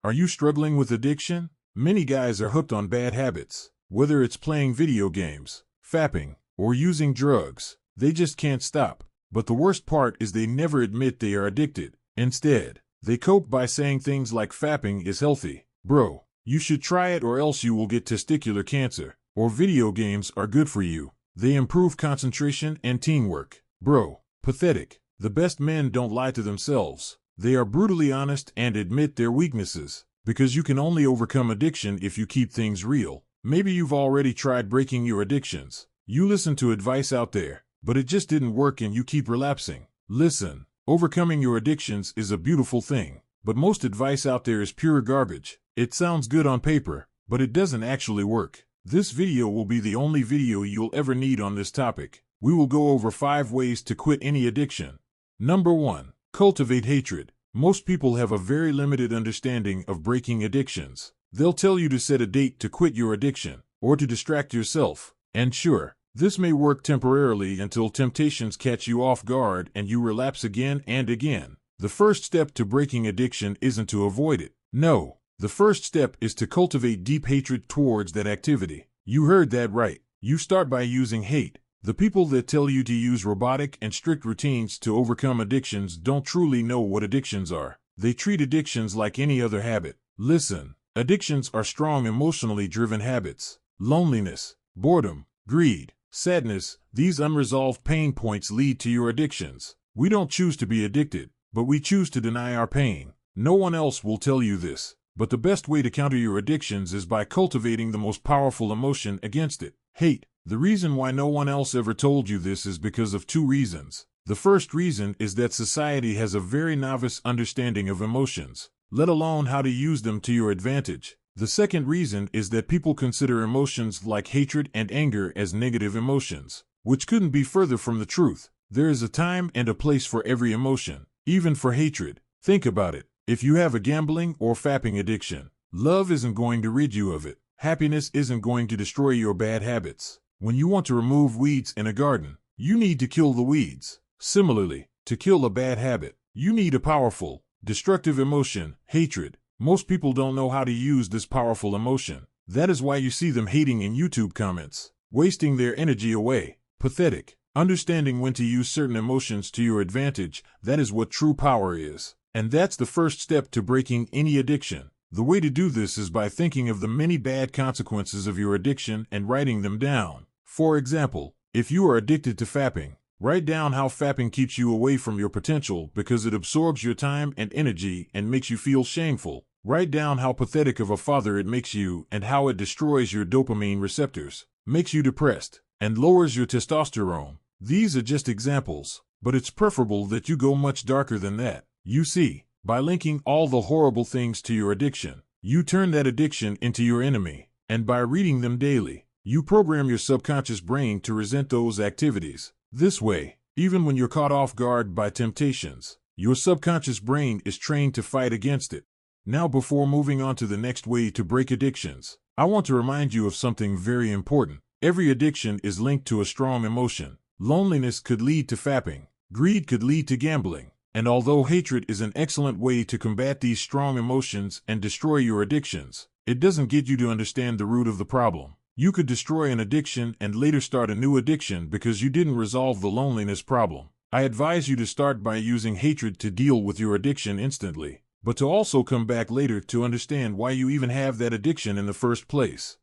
Are you struggling with addiction? Many guys are hooked on bad habits. Whether it's playing video games, fapping, or using drugs, they just can't stop. But the worst part is they never admit they are addicted. Instead, they cope by saying things like fapping is healthy. Bro, you should try it or else you will get testicular cancer. Or video games are good for you. They improve concentration and teamwork. Bro, pathetic. The best men don't lie to themselves. They are brutally honest and admit their weaknesses. Because you can only overcome addiction if you keep things real. Maybe you've already tried breaking your addictions. You listen to advice out there, but it just didn't work and you keep relapsing. Listen, overcoming your addictions is a beautiful thing, but most advice out there is pure garbage. It sounds good on paper, but it doesn't actually work. This video will be the only video you'll ever need on this topic. We will go over 5 ways to quit any addiction. Number 1. Cultivate hatred. Most people have a very limited understanding of breaking addictions. They'll tell you to set a date to quit your addiction, or to distract yourself. And sure, this may work temporarily until temptations catch you off guard and you relapse again and again. The first step to breaking addiction isn't to avoid it. No, the first step is to cultivate deep hatred towards that activity. You heard that right. You start by using hate. The people that tell you to use robotic and strict routines to overcome addictions don't truly know what addictions are. They treat addictions like any other habit. Listen, addictions are strong emotionally driven habits. Loneliness, boredom, greed, sadness, these unresolved pain points lead to your addictions. We don't choose to be addicted, but we choose to deny our pain. No one else will tell you this, but the best way to counter your addictions is by cultivating the most powerful emotion against it, hate. The reason why no one else ever told you this is because of 2 reasons. The first reason is that society has a very novice understanding of emotions, let alone how to use them to your advantage. The second reason is that people consider emotions like hatred and anger as negative emotions, which couldn't be further from the truth. There is a time and a place for every emotion, even for hatred. Think about it. If you have a gambling or fapping addiction, love isn't going to rid you of it. Happiness isn't going to destroy your bad habits. When you want to remove weeds in a garden, you need to kill the weeds. Similarly, to kill a bad habit, you need a powerful, destructive emotion, hatred. Most people don't know how to use this powerful emotion. That is why you see them hating in YouTube comments, wasting their energy away. Pathetic. Understanding when to use certain emotions to your advantage, that is what true power is. And that's the first step to breaking any addiction. The way to do this is by thinking of the many bad consequences of your addiction and writing them down. For example, if you are addicted to fapping, write down how fapping keeps you away from your potential because it absorbs your time and energy and makes you feel shameful. Write down how pathetic of a father it makes you and how it destroys your dopamine receptors, makes you depressed, and lowers your testosterone. These are just examples, but it's preferable that you go much darker than that. You see, by linking all the horrible things to your addiction, you turn that addiction into your enemy, and by reading them daily, you program your subconscious brain to resent those activities. This way, even when you're caught off guard by temptations, your subconscious brain is trained to fight against it. Now, before moving on to the next way to break addictions, I want to remind you of something very important. Every addiction is linked to a strong emotion. Loneliness could lead to fapping. Greed could lead to gambling. And although hatred is an excellent way to combat these strong emotions and destroy your addictions, it doesn't get you to understand the root of the problem. You could destroy an addiction and later start a new addiction because you didn't resolve the loneliness problem. I advise you to start by using hatred to deal with your addiction instantly, but to also come back later to understand why you even have that addiction in the first place.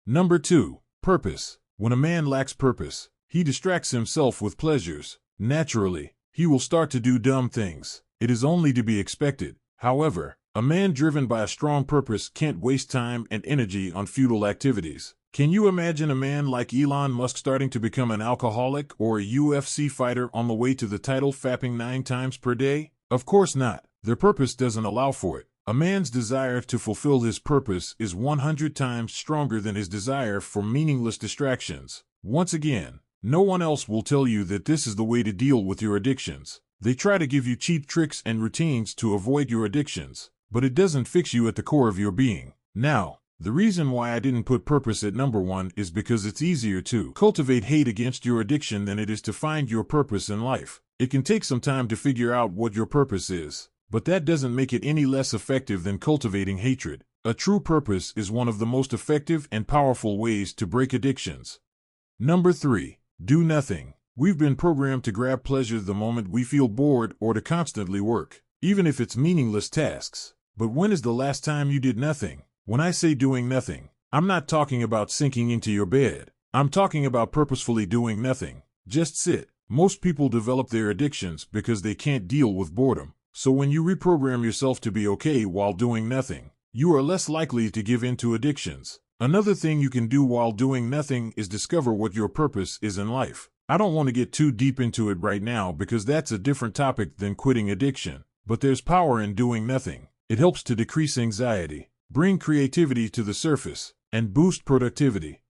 Number 2. Purpose. When a man lacks purpose, he distracts himself with pleasures. Naturally, he will start to do dumb things. It is only to be expected. However, a man driven by a strong purpose can't waste time and energy on futile activities. Can you imagine a man like Elon Musk starting to become an alcoholic or a UFC fighter on the way to the title fapping 9 times per day? Of course not. Their purpose doesn't allow for it. A man's desire to fulfill his purpose is 100 times stronger than his desire for meaningless distractions. Once again, no one else will tell you that this is the way to deal with your addictions. They try to give you cheap tricks and routines to avoid your addictions, but it doesn't fix you at the core of your being. Now, the reason why I didn't put purpose at number 1 is because it's easier to cultivate hate against your addiction than it is to find your purpose in life. It can take some time to figure out what your purpose is. but that doesn't make it any less effective than cultivating hatred. A true purpose is one of the most effective and powerful ways to break addictions. Number 3. Do nothing. We've been programmed to grab pleasure the moment we feel bored or to constantly work, even if it's meaningless tasks. But when is the last time you did nothing? When I say doing nothing, I'm not talking about sinking into your bed. I'm talking about purposefully doing nothing. Just sit. Most people develop their addictions because they can't deal with boredom. So when you reprogram yourself to be okay while doing nothing, you are less likely to give in to addictions. Another thing you can do while doing nothing is discover what your purpose is in life. I don't want to get too deep into it right now because that's a different topic than quitting addiction. But there's power in doing nothing. It helps to decrease anxiety, bring creativity to the surface, and boost productivity.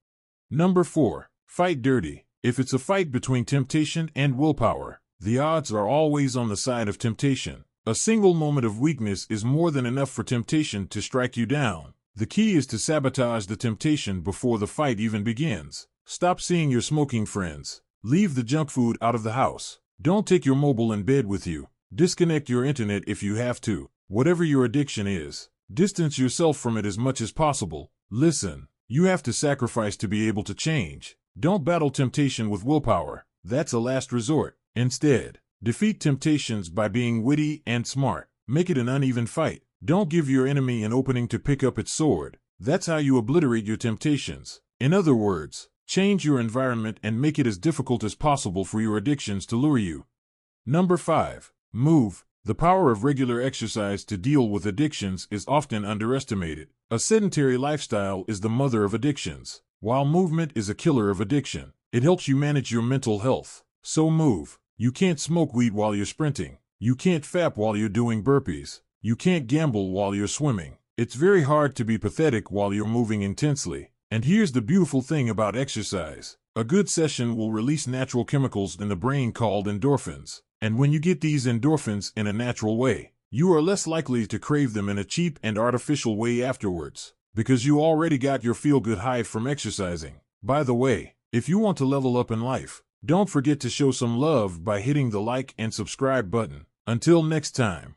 Number 4. Fight dirty. If it's a fight between temptation and willpower, the odds are always on the side of temptation. A single moment of weakness is more than enough for temptation to strike you down. The key is to sabotage the temptation before the fight even begins. Stop seeing your smoking friends. Leave the junk food out of the house. Don't take your mobile in bed with you. Disconnect your internet if you have to. Whatever your addiction is, distance yourself from it as much as possible. Listen, you have to sacrifice to be able to change. Don't battle temptation with willpower. That's a last resort. Instead, defeat temptations by being witty and smart. Make it an uneven fight. Don't give your enemy an opening to pick up its sword. That's how you obliterate your temptations. In other words, change your environment and make it as difficult as possible for your addictions to lure you. Number 5. Move. The power of regular exercise to deal with addictions is often underestimated. A sedentary lifestyle is the mother of addictions, while movement is a killer of addiction. It helps you manage your mental health. So move. You can't smoke weed while you're sprinting. You can't fap while you're doing burpees. You can't gamble while you're swimming. It's very hard to be pathetic while you're moving intensely. And here's the beautiful thing about exercise. A good session will release natural chemicals in the brain called endorphins. And when you get these endorphins in a natural way, you are less likely to crave them in a cheap and artificial way afterwards, because you already got your feel-good high from exercising. By the way, if you want to level up in life, don't forget to show some love by hitting the like and subscribe button. Until next time.